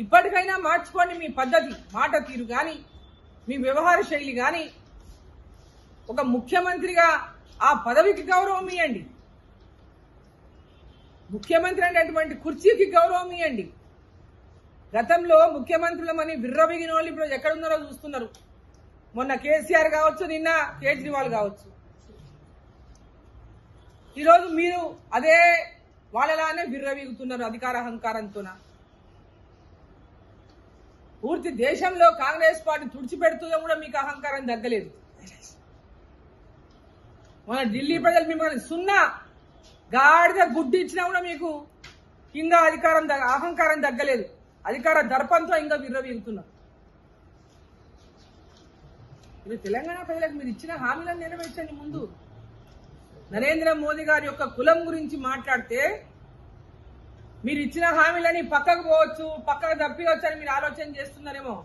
ఇప్పటికైనా మార్చుకోండి మీ పద్ధతి, మాట తీరు కానీ మీ వ్యవహార శైలి కానీ. ఒక ముఖ్యమంత్రిగా ఆ పదవికి గౌరవం ఇవ్వండి. ముఖ్యమంత్రి అనేటువంటి కుర్చీకి గౌరవం ఇవ్వండి. గతంలో ముఖ్యమంత్రులమని విర్రబిగిన వాళ్ళు ఇప్పుడు ఎక్కడున్నారో చూస్తున్నారు. మొన్న కేసీఆర్ కావచ్చు, నిన్న కేజ్రీవాల్ కావచ్చు. ఈరోజు మీరు అదే వాళ్ళలానే విర్రవీగుతున్నారు అధికార అహంకారంతోన. పూర్తి దేశంలో కాంగ్రెస్ పార్టీ తుడిచిపెడుతుందో కూడా మీకు అహంకారం తగ్గలేదు. మన ఢిల్లీ ప్రజలు మిమ్మల్ని సున్నా గాడిగా గుడ్డు ఇచ్చినా కూడా మీకు ఇంకా అహంకారం తగ్గలేదు. అధికార దర్పంతో ఇంకా విర్రవీగుతున్నారు. ఇది తెలంగాణ ప్రజలకు మీరు ఇచ్చిన హామీలను నెరవేర్చండి. ముందు నరేంద్ర మోదీ గారి యొక్క కులం గురించి మాట్లాడితే మీరు ఇచ్చిన హామీలని పక్కకు పోవచ్చు, పక్కకు తప్పివచ్చు అని మీరు ఆలోచన చేస్తున్నారేమో.